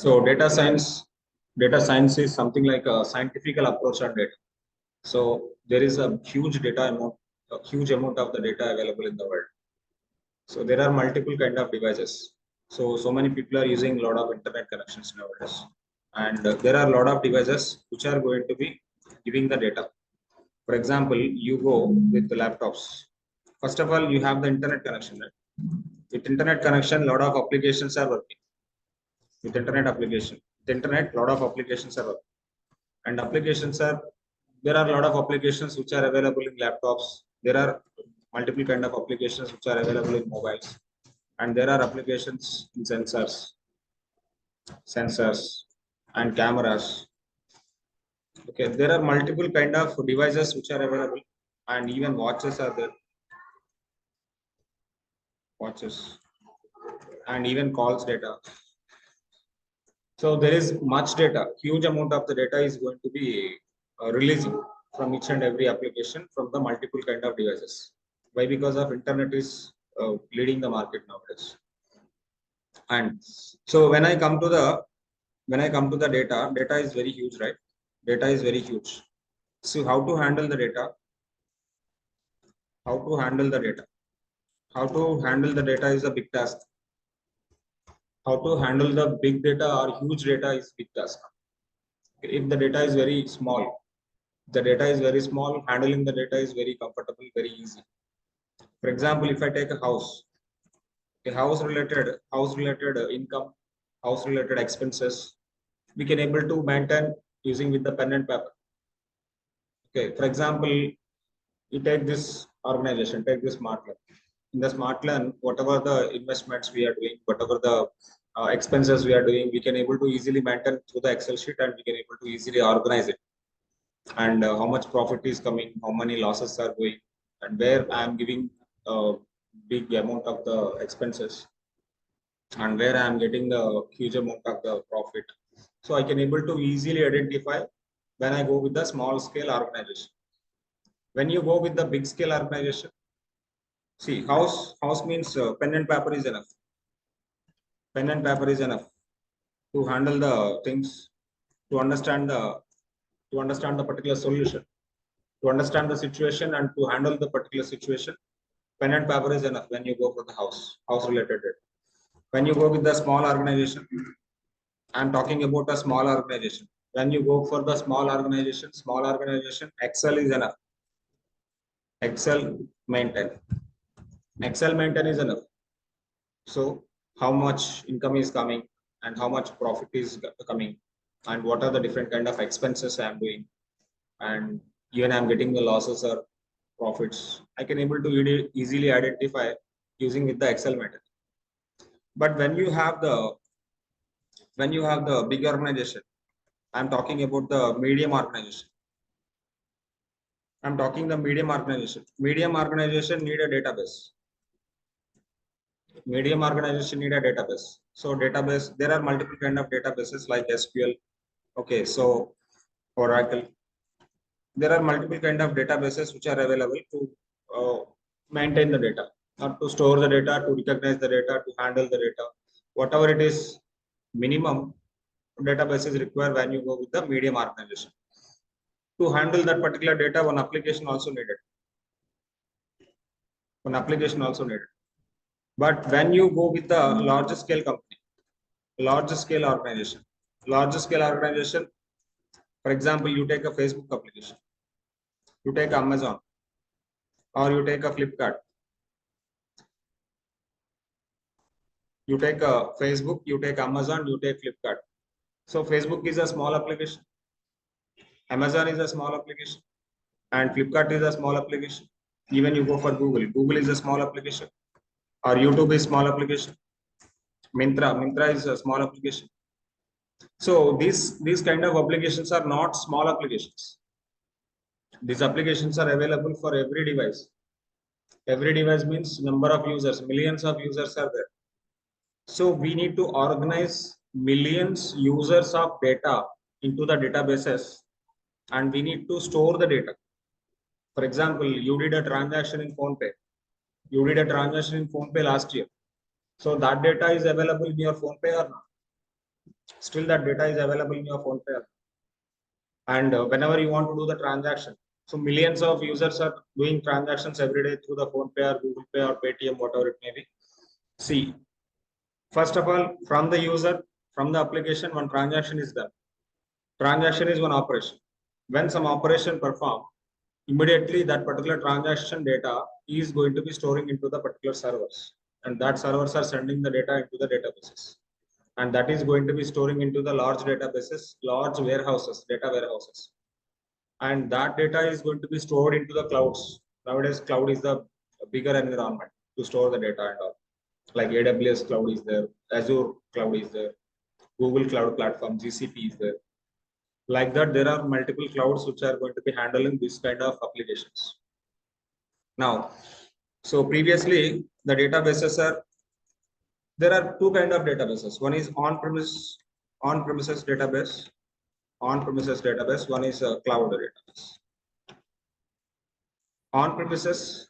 So data science is something like a scientific approach on data. So there is a huge amount of the data available in the world. So there are multiple kind of devices. So many people are using a lot of internet connections nowadays, and there are a lot of devices which are going to be giving the data. For example, you go with the laptops. First of all, you have the internet connection. Right? With internet connection, a lot of applications are working. With internet, lot of applications are working. And there are a lot of applications which are available in laptops. There are multiple kind of applications which are available in mobiles. And there are applications in sensors and cameras. Okay, there are multiple kind of devices which are available, and even watches are there. Watches and even calls data. So there is much data, huge amount of the data is going to be releasing from each and every application from the multiple kind of devices. Why? Because of internet is leading the market nowadays. And so when I come to the data is very huge, right? Data is very huge. So how to handle the data? How to handle the data? How to handle the data is a big task. How to handle the big data or huge data is big task. If the data is very small, handling the data is very comfortable, very easy. For example, if I take a house related income, house related expenses, we can able to maintain using with the pen and paper. Okay, for example, you take this organization, take this Matplotlib. In the Matplotlib, whatever the investments we are doing, whatever the expenses we are doing, we can able to easily maintain through the Excel sheet, and we can able to easily organize it. And how much profit is coming, how many losses are going, and where I am giving a big amount of the expenses, and where I am getting the huge amount of the profit. So I can able to easily identify when I go with the small scale organization. When you go with the big scale organization, see, house means pen and paper is enough. Pen and paper is enough to handle the things, to understand the particular solution, to understand the situation and to handle the particular situation. Pen and paper is enough when you go for the house related data. When you go with the small organization, I'm talking about a small organization. When you go for the small organization, Excel is enough. Excel maintain is enough. So how much income is coming and how much profit is coming, and what are the different kind of expenses I am doing, and even I'm getting the losses or profits, I can able to easily identify using with the Excel method. But when you have the big organization, I'm talking about the medium organization. Medium organization need a database. So database, there are multiple kind of databases like SQL. Okay, so Oracle. There are multiple kind of databases which are available to maintain the data, or to store the data, to recognize the data, to handle the data. Whatever it is, minimum databases required when you go with the medium organization. To handle that particular data, one application also needed. But when you go with the larger scale company, larger scale organization, for example, you take a Facebook application, you take Amazon, or you take a Flipkart, you take a Facebook, you take Amazon, you take Flipkart. So Facebook is a small application, Amazon is a small application, and Flipkart is a small application. Even you go for Google is a small application, or YouTube is small application. Mintra is a small application. So these kind of applications are not small applications. These applications are available for every device. Every device means number of users, millions of users are there. So we need to organize millions users of data into the databases, and we need to store the data. For example, you did a transaction in PhonePe. Last year. So that data is available in your PhonePe or not? Still that data is available in your phone pay. And whenever you want to do the transaction, so millions of users are doing transactions every day through the phone pay or Google Pay or Paytm, whatever it may be. See, first of all, from the user, from the application, one transaction is done. Transaction is one operation. When some operation perform, immediately that particular transaction data is going to be storing into the particular servers, and that servers are sending the data into the databases, and that is going to be storing into the large databases, large warehouses, data warehouses, and that data is going to be stored into the clouds. Nowadays, cloud is the bigger environment to store the data and all. Like AWS cloud is there, Azure cloud is there, Google Cloud Platform, GCP is there. Like that, there are multiple clouds which are going to be handling this kind of applications. Now, so previously the databases are, there are two kind of databases. One is on-premises database, one is a cloud database. On-premises,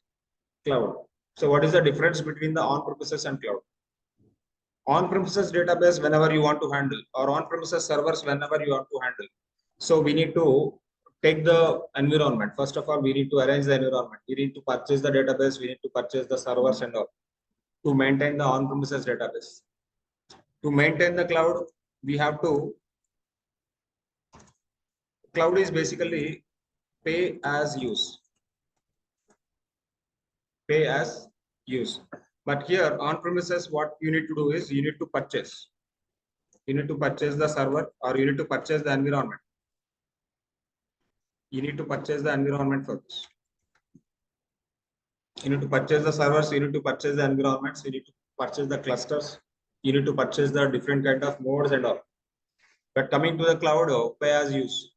cloud. So what is the difference between the on-premises and cloud? On-premises database whenever you want to handle, or on-premises servers whenever you want to handle. So we need to take the environment. First of all, we need to arrange the environment. We need to purchase the database. We need to purchase the servers and all to maintain the on-premises database. To maintain the cloud, we have to, cloud is basically pay as use. Pay as use. But here on-premises, what you need to do is you need to purchase. You need to purchase the server, or you need to purchase the environment. You need to purchase the environment for this. You need to purchase the servers, you need to purchase the environments, you need to purchase the clusters, you need to purchase the different kind of modes and all. But coming to the cloud, pay as use.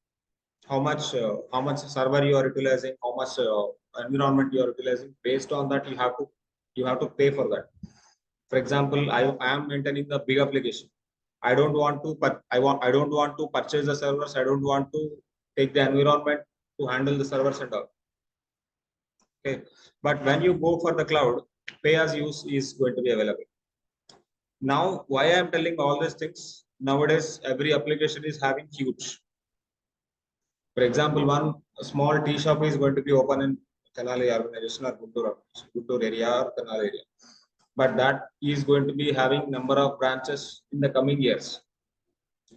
How much server you are utilizing, how much environment you are utilizing. Based on that, you have to pay for that. For example, I am maintaining the big application. I don't want to purchase the servers. I don't want to take the environment to handle the servers and all. Okay, but when you go for the cloud, pay as use is going to be available. Now, why I am telling all these things? Nowadays, every application is having huge. For example, one small tea shop is going to be open in Kanali organization or Guntur area or Kanal area, but that is going to be having number of branches in the coming years.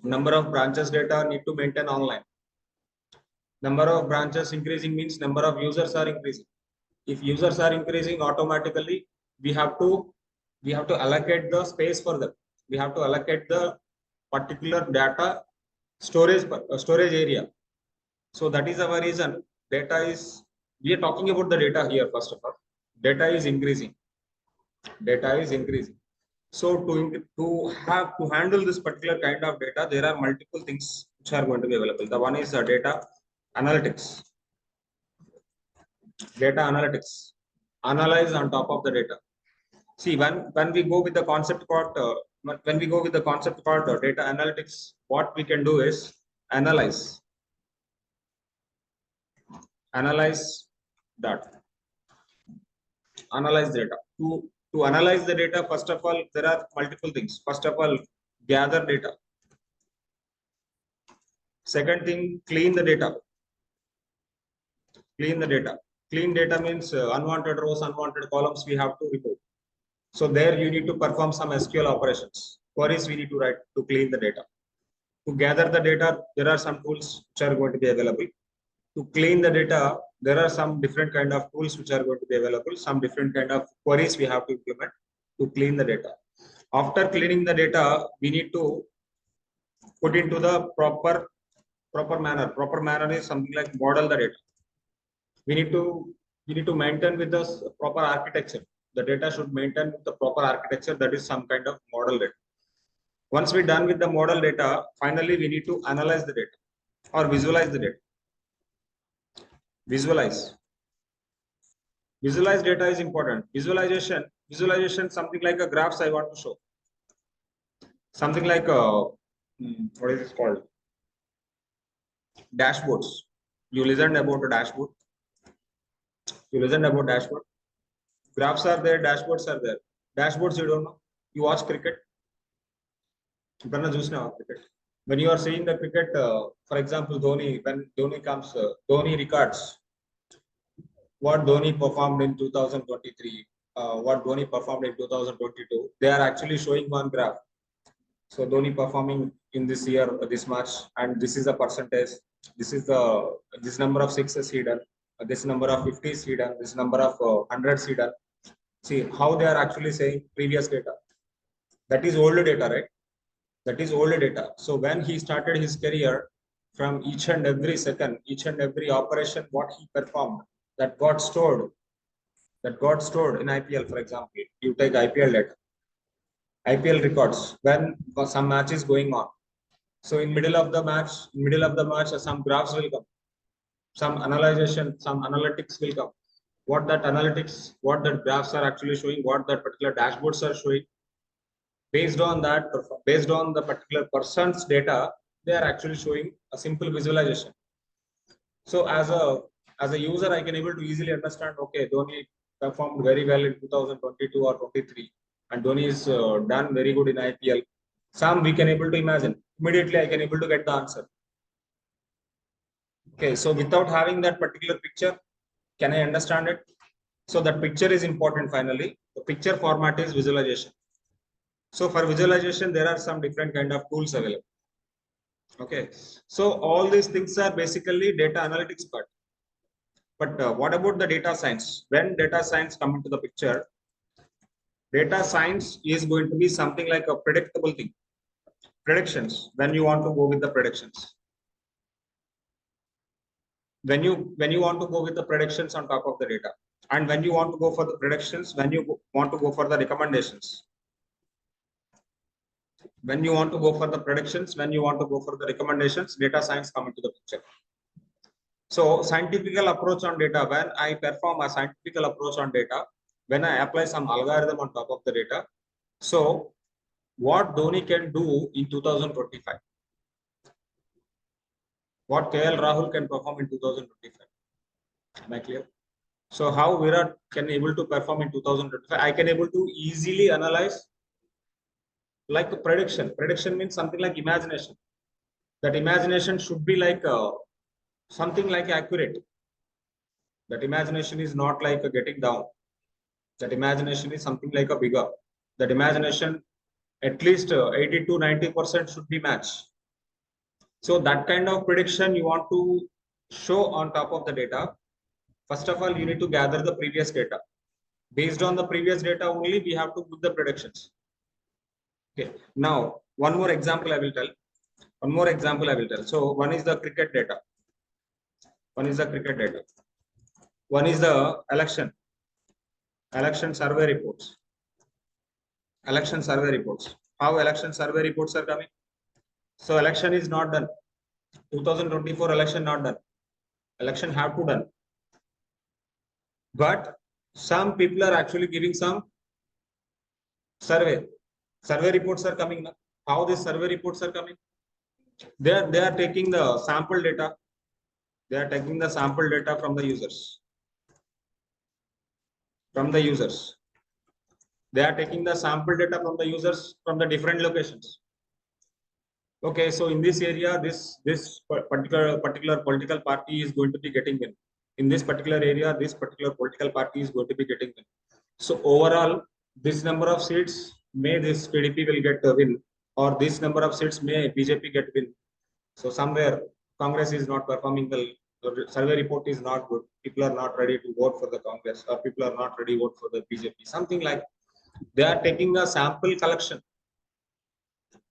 Number of branches data need to maintain online. Number of branches increasing means number of users are increasing. If users are increasing, automatically we have to allocate the space for them. We have to allocate the particular data storage area. So that is our reason. Data is, we are talking about the data here. First of all, data is increasing. Data is increasing. So to handle this particular kind of data, there are multiple things which are going to be available. The one is data analytics. Data analytics. Analyze on top of the data. See, when we go with the concept part, data analytics, what we can do is analyze that. Analyze data. To analyze the data, first of all, there are multiple things. First of all, gather data. Second thing, clean the data. Clean the data. Clean data means unwanted rows, unwanted columns we have to remove. So there you need to perform some SQL operations. Queries we need to write to clean the data. To gather the data, there are some tools which are going to be available. To clean the data, there are some different kind of tools which are going to be available. Some different kind of queries we have to implement to clean the data. After cleaning the data, we need to put into the proper manner. Proper manner is something like model the data. We need to maintain with the proper architecture. The data should maintain the proper architecture. That is some kind of model data. Once we're done with the model data, finally we need to analyze the data or visualize the data. Visualize data is important. Visualization, something like a graphs I want to show. Something like what is it called? Dashboards. You listened about a dashboard. Graphs are there, dashboards are there. Dashboards you don't know. You watch cricket. cricket. When you are seeing the cricket, for example, Dhoni, when Dhoni comes, Dhoni records what Dhoni performed in 2023, what Dhoni performed in 2022. They are actually showing one graph. So Dhoni performing in this year, this match, and this is the percentage. This is this number of sixes he done, this number of 50s he done, this number of hundreds he done. See how they are actually saying previous data. That is old data, right? That is old data. So when he started his career, from each and every second, each and every operation, what he performed, that got stored. That got stored in IPL, for example. You take IPL data, IPL records when some match is going on. So in middle of the match, some graphs will come, some analyzation, some analytics will come. What that analytics, what that graphs are actually showing, what that particular dashboards are showing. Based on that, based on the particular person's data, they are actually showing a simple visualization. So as a user, I can able to easily understand. Okay, Dhoni performed very well in 2022 or 23, and Dhoni is done very good in IPL. Some we can able to imagine. Immediately, I can able to get the answer. Okay, so without having that particular picture, can I understand it? So that picture is important. Finally, the picture format is visualization. So for visualization, there are some different kind of tools available. Okay, so all these things are basically data analytics part. But what about the data science? When data science come into the picture, data science is going to be something like a predictable thing. Predictions. When you want to go with the predictions. When you want to go with the predictions on top of the data, and when you want to go for the predictions, when you want to go for the recommendations. When you want to go for the predictions, when you want to go for the recommendations, data science come into the picture. So scientific approach on data, when I perform a scientific approach on data, when I apply some algorithm on top of the data. So what Dhoni can do in 2025, what KL Rahul can perform in 2025. Am I clear? So how Virat can able to perform in 2025, I can able to easily analyze like a prediction. Prediction means something like imagination. That imagination should be like something like accurate. That imagination is not like a getting down. That imagination is something like a bigger. That imagination at least 80 to 90% should be matched. So that kind of prediction you want to show on top of the data. First of all, you need to gather the previous data. Based on the previous data only, we have to put the predictions. Okay. Now, one more example I will tell. So one is the cricket data. One is the cricket data. One is the election survey reports. Election survey reports. How election survey reports are coming? So election is not done. 2024 election not done. Election have to done. But some people are actually giving some survey. Survey reports are coming now. How these survey reports are coming? They are taking the sample data. They are taking the sample data from the users. They are taking the sample data from the users from the different locations. Okay, so in this area, this particular political party is going to be getting win. In this particular area, this particular political party is going to be getting win. So overall, this number of seats may this PDP will get a win, or this number of seats may BJP get win. So somewhere Congress is not performing well. The survey report is not good. People are not ready to vote for the Congress, or people are not ready to vote for the BJP. Something like they are taking a sample collection.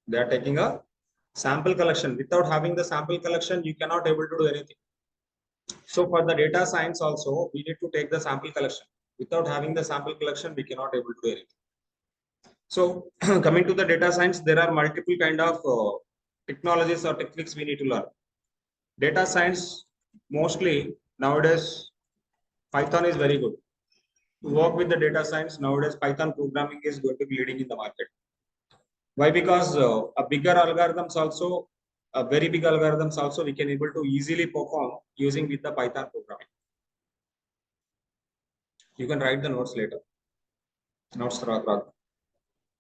They are taking a sample collection. Without having the sample collection, you cannot able to do anything. So for the data science also, we need to take the sample collection. Without having the sample collection, we cannot able to do anything. So coming to the data science, there are multiple kind of technologies or techniques we need to learn. Data science, mostly nowadays, Python is very good. To work with the data science, nowadays Python programming is going to be leading in the market. Why? Because a bigger algorithms also, a very big algorithms also, we can able to easily perform using with the Python programming. You can write the notes later. Notes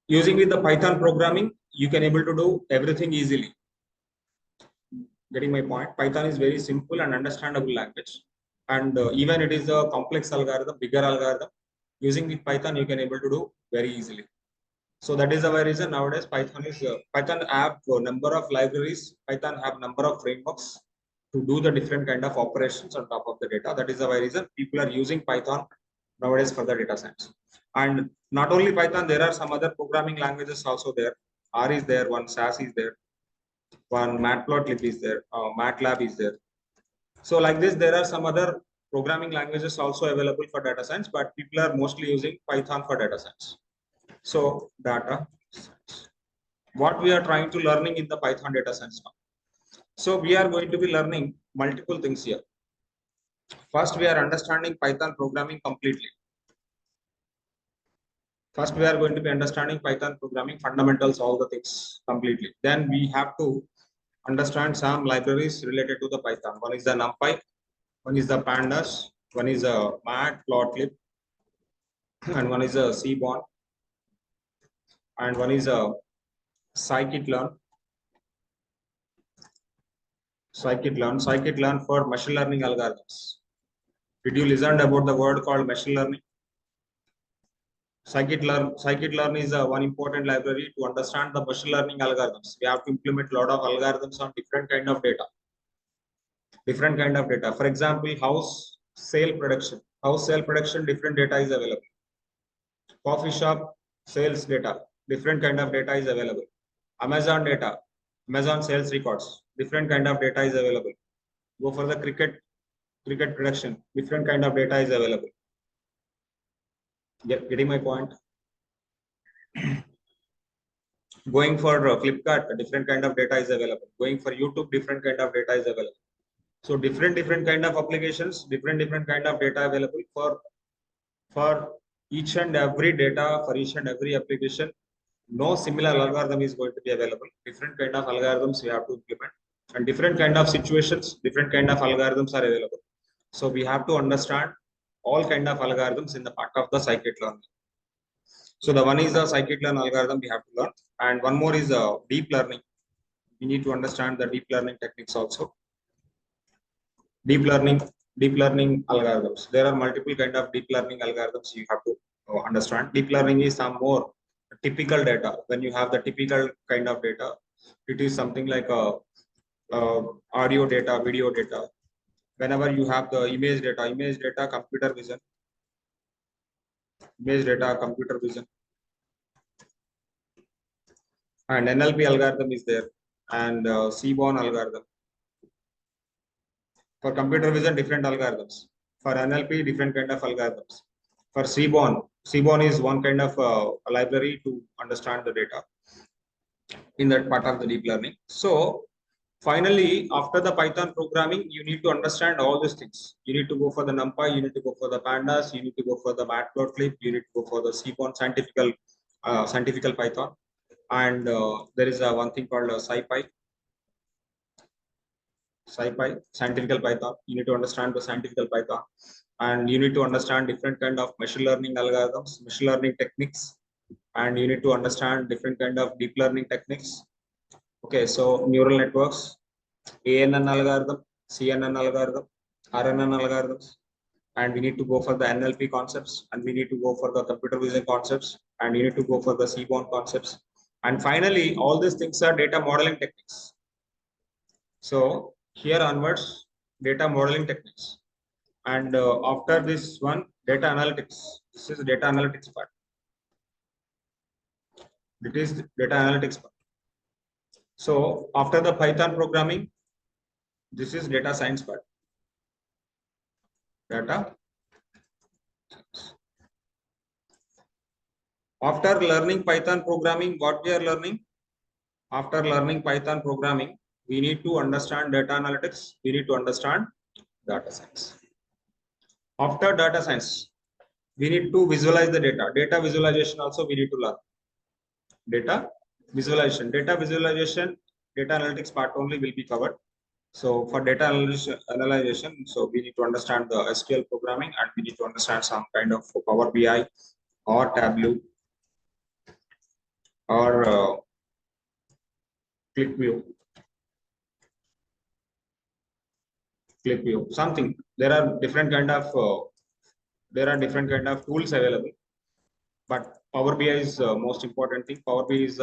using with the Python programming, you can able to do everything easily. Getting my point? Python is very simple and understandable language, and even it is a complex algorithm, bigger algorithm. Using the Python, you can able to do very easily. So that is the reason nowadays Python have a number of libraries. Python have number of frameworks to do the different kind of operations on top of the data. That is the reason people are using Python nowadays for the data science. And not only Python, there are some other programming languages also there. R is there, one SAS is there, one Matplotlib is there, MATLAB is there. So like this, there are some other programming languages also available for data science, but people are mostly using Python for data science. So data science. What we are trying to learning in the Python data science now. So we are going to be learning multiple things here. First, we are understanding Python programming completely. First, we are going to be understanding Python programming fundamentals, all the things completely. Then we have to understand some libraries related to the Python. One is the NumPy, one is the Pandas, one is a Matplotlib, and one is a Seaborn, and one is a scikit-learn. Scikit-learn for machine learning algorithms. Did you listen about the word called machine learning? Scikit-learn is one important library to understand the machine learning algorithms. We have to implement a lot of algorithms on different kind of data. For example, house sale prediction. Different data is available. Coffee shop sales data, different kind of data is available. Amazon data, Amazon sales records, different kind of data is available. Go for the cricket prediction, different kind of data is available. Getting my point? Going for Flipkart, different kind of data is available. Going for YouTube, different kind of data is available. So different kind of applications, different kind of data available for each and every data, for each and every application. No similar algorithm is going to be available. Different kind of algorithms we have to implement, and different kind of situations, different kind of algorithms are available. So we have to understand all kind of algorithms in the part of the scikit-learn. So the one is the scikit-learn algorithm we have to learn, and one more is deep learning. We need to understand the deep learning techniques also. Deep learning algorithms. There are multiple kind of deep learning algorithms you have to understand. Deep learning is some more typical data. When you have the typical kind of data, it is something like audio data, video data. Whenever you have the image data, computer vision, and NLP algorithm is there, and Seaborn algorithm. For computer vision, different algorithms. For NLP, different kind of algorithms. For Seaborn is one kind of a library to understand the data in that part of the deep learning. So finally, after the Python programming, you need to understand all these things. You need to go for the NumPy, you need to go for the Pandas, you need to go for the Matplotlib, you need to go for the Seaborn scientific Python. And there is one thing called SciPy, scientific Python. You need to understand the scientific Python, and you need to understand different kind of machine learning algorithms, machine learning techniques, and you need to understand different kind of deep learning techniques. Okay, so neural networks, ANN algorithm, CNN algorithm, RNN algorithms, and we need to go for the NLP concepts, and we need to go for the computer vision concepts, and you need to go for the Seaborn concepts. And finally, all these things are data modeling techniques. So here onwards, data modeling techniques. And after this one, data analytics. This is data analytics part. It is data analytics part. So after the Python programming, this is data science part. Data. After learning Python programming, what we are learning? After learning Python programming, we need to understand data analytics. We need to understand data science. After data science, we need to visualize the data. Data visualization also we need to learn. Data visualization, data analytics part only will be covered. So for data analyzation, so we need to understand the SQL programming, and we need to understand some kind of Power BI or Tableau or click view, something. There are different kind of tools available, but Power BI is most important thing. Power BI is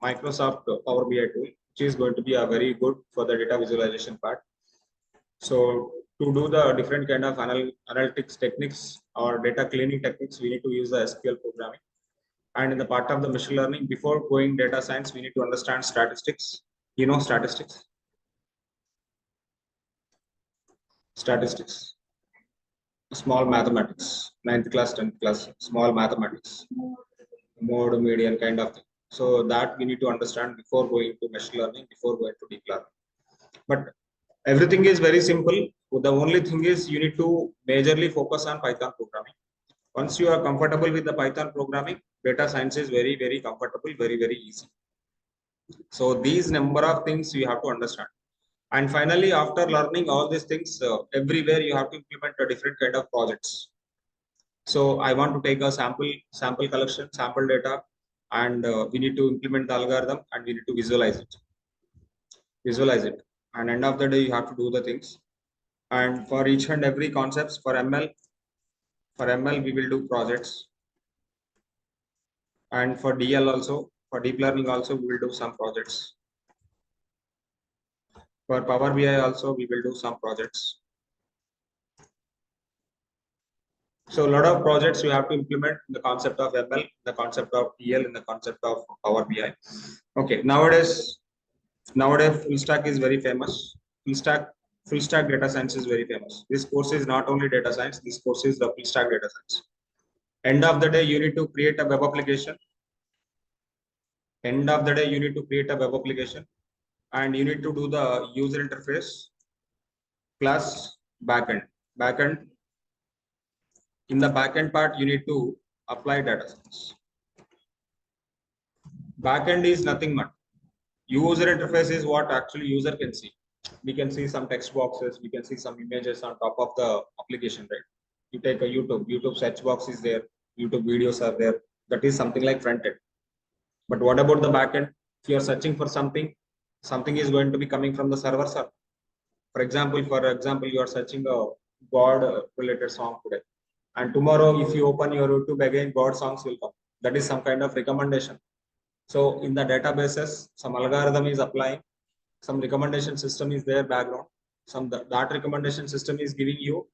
Microsoft Power BI tool, which is going to be a very good for the data visualization part. So to do the different kind of analytics techniques or data cleaning techniques, we need to use the SQL programming. And in the part of the machine learning, before going data science, we need to understand statistics. You know statistics? Statistics. Small mathematics, 9th class, 10th class, small mathematics, mode, median kind of thing. So that we need to understand before going to machine learning, before going to deep learning. But everything is very simple. The only thing is you need to majorly focus on Python programming. Once you are comfortable with the Python programming, data science is very, very comfortable, very, very easy. So these number of things you have to understand. And finally, after learning all these things, everywhere you have to implement a different kind of projects. So I want to take a sample collection, sample data, and we need to implement the algorithm and we need to visualize it. And end of the day, you have to do the things. And for each and every concepts for ML, we will do projects. And for DL also, for deep learning also, we will do some projects. For Power BI also, we will do some projects. So a lot of projects you have to implement the concept of ML, the concept of DL, and the concept of Power BI. Okay, nowadays full stack is very famous. Full stack data science is very famous. This course is not only data science, this course is the full stack data science. End of the day, you need to create a web application. End of the day, you need to create a web application and you need to do the user interface plus backend. In the backend part, you need to apply data science. Backend is nothing but user interface is what actually user can see. We can see some text boxes, we can see some images on top of the application, right? You take a YouTube search box is there, YouTube videos are there. That is something like front end. But what about the backend? If you are searching for something is going to be coming from the server side. For example, you are searching a God related song today. And tomorrow, if you open your YouTube again, God songs will come. That is some kind of recommendation. So in the databases, some algorithm is applying, some recommendation system is there background. That recommendation system is giving you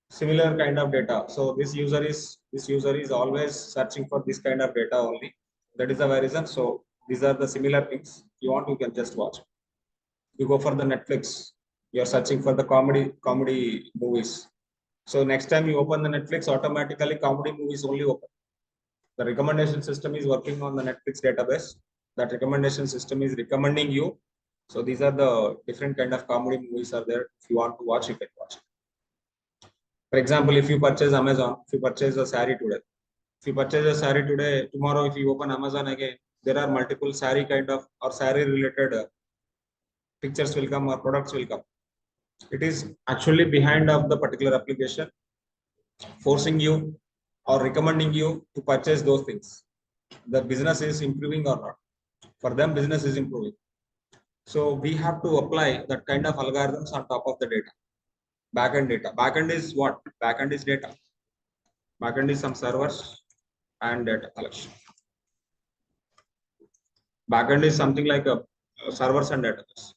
similar kind of data. So this user is always searching for this kind of data only. That is the reason. So these are the similar things. You want, you can just watch. You go for the Netflix. You are searching for the comedy movies. So next time you open the Netflix, automatically comedy movies only open. The recommendation system is working on the Netflix database. That recommendation system is recommending you. So these are the different kind of comedy movies are there. If you want to watch, you can watch. For example, if you purchase Amazon, if you purchase a saree today, tomorrow if you open Amazon again, there are multiple saree kind of or saree related pictures will come or products will come. It is actually behind of the particular application forcing you or recommending you to purchase those things. The business is improving or not. For them, business is improving. So we have to apply that kind of algorithms on top of the data. Backend data. Backend is what? Backend is data. Backend is some servers and data collection. Backend is something like a servers and database.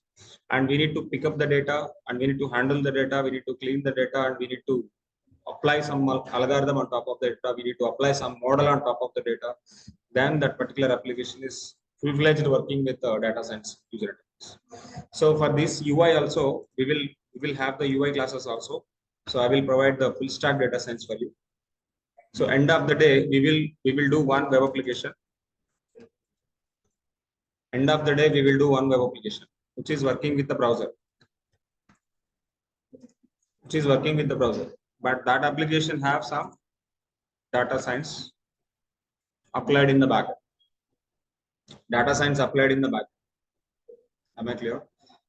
And we need to pick up the data and we need to handle the data. We need to clean the data and we need to apply some algorithm on top of the data. We need to apply some model on top of the data. Then that particular application is full-fledged working with data science user interface. So for this UI also, we will have the UI classes also. So I will provide the full stack data science for you. So end of the day, we will do one web application. End of the day, we will do one web application, which is working with the browser. But that application have some data science applied in the back. Data science applied in the back. Am I clear?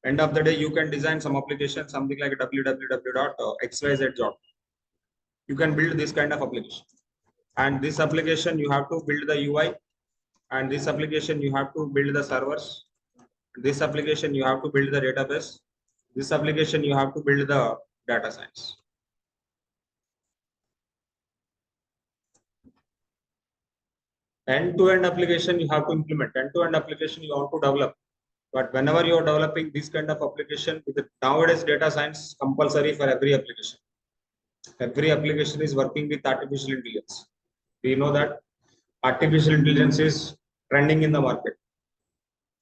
End of the day, you can design some application, something like www.xyz. You can build this kind of application. And this application, you have to build the UI. And this application, you have to build the servers. This application you have to build the database. This application you have to build the data science. End-to-end application you have to implement. End-to-end application you want to develop. But whenever you are developing this kind of application, with the nowadays data science compulsory for every application. Every application is working with artificial intelligence. We know that artificial intelligence is trending in the market.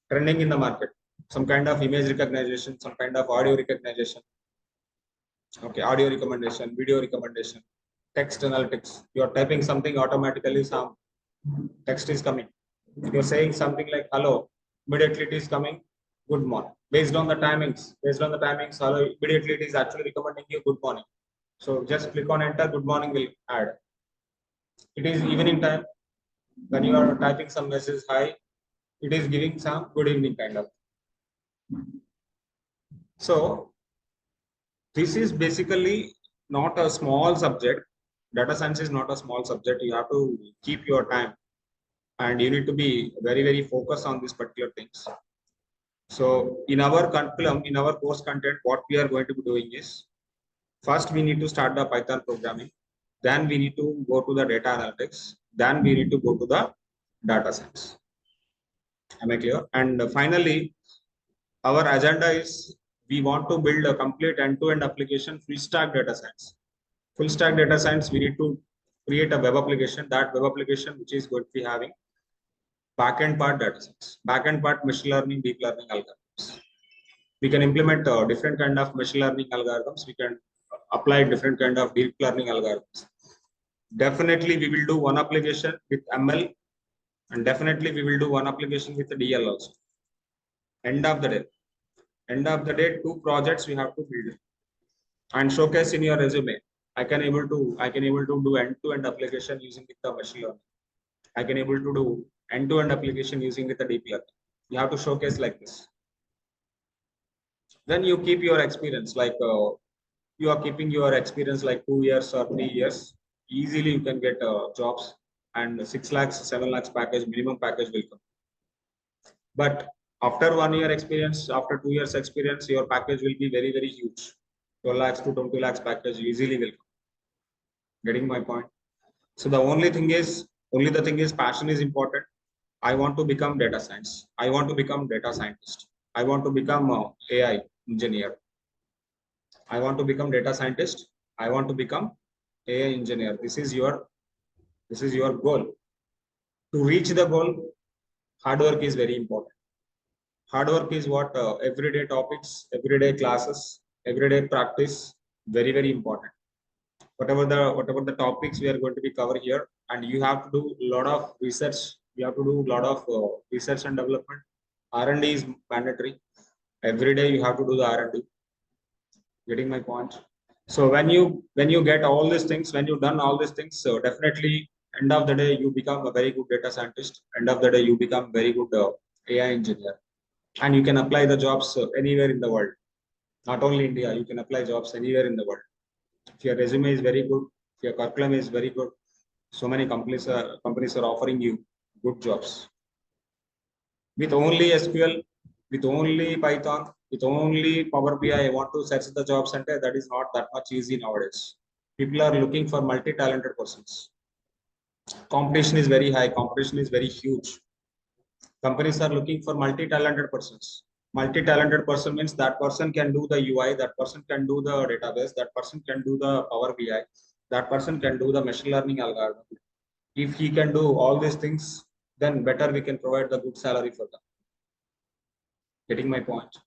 Trending in the market. Some kind of image recognition, some kind of audio recognition. Okay, audio recommendation, video recommendation, text analytics. You are typing something, automatically some text is coming. You're saying something like hello, immediately it is coming good morning. Based on the timings, hello, immediately it is actually recommending you good morning. So just click on enter, good morning will add. It is evening time. When you are typing some message hi, it is giving some good evening kind of. So this is basically not a small subject. Data science is not a small subject. You have to keep your time and you need to be very, very focused on these particular things. So in our curriculum, in our course content, what we are going to be doing is, first we need to start the Python programming. Then we need to go to the data analytics. Then we need to go to the data science. Am I clear? And finally, our agenda is we want to build a complete end-to-end application, full stack data science. Full stack data science, we need to create a web application. That web application, which is going to be having backend part data science, backend part machine learning, deep learning algorithms. We can implement different kind of machine learning algorithms. We can apply different kind of deep learning algorithms. Definitely, we will do one application with ML, and definitely we will do one application with the DL also. End of the day, 2 projects we have to build and showcase in your resume. I can able to do end-to-end application using with the machine learning. I can able to do end-to-end application using with the deep learning. You have to showcase like this. Then you keep your experience like you are keeping your experience like 2 years or 3 years. Easily you can get jobs and 6 lakhs, 7 lakhs package, minimum package will come. But after 1 year experience, after 2 years experience, your package will be very, very huge. 12 lakhs to 20 lakhs package easily will come. Getting my point? So the only thing is passion is important. I want to become data science. I want to become data scientist. I want to become AI engineer. I want to become data scientist. I want to become AI engineer. This is your goal. To reach the goal, hard work is very important. Hard work is what everyday topics, everyday classes, everyday practice, very, very important. Whatever the topics we are going to be cover here, and you have to do a lot of research. You have to do a lot of research and development. R&D is mandatory. Every day you have to do the R&D. Getting my point? So when you get all these things, when you've done all these things, so definitely end of the day you become a very good data scientist. End of the day you become very good AI engineer, and you can apply the jobs anywhere in the world. Not only India, you can apply jobs anywhere in the world. If your resume is very good, if your curriculum is very good, so many companies are offering you good jobs. With only SQL, with only Python, with only Power BI, I want to search the job center. That is not that much easy nowadays. People are looking for multi-talented persons. Competition is very high. Competition is very huge. Companies are looking for multi-talented persons. Multi-talented person means that person can do the UI, that person can do the database, that person can do the Power BI, that person can do the machine learning algorithm. If he can do all these things, then better we can provide the good salary for them. Getting my point?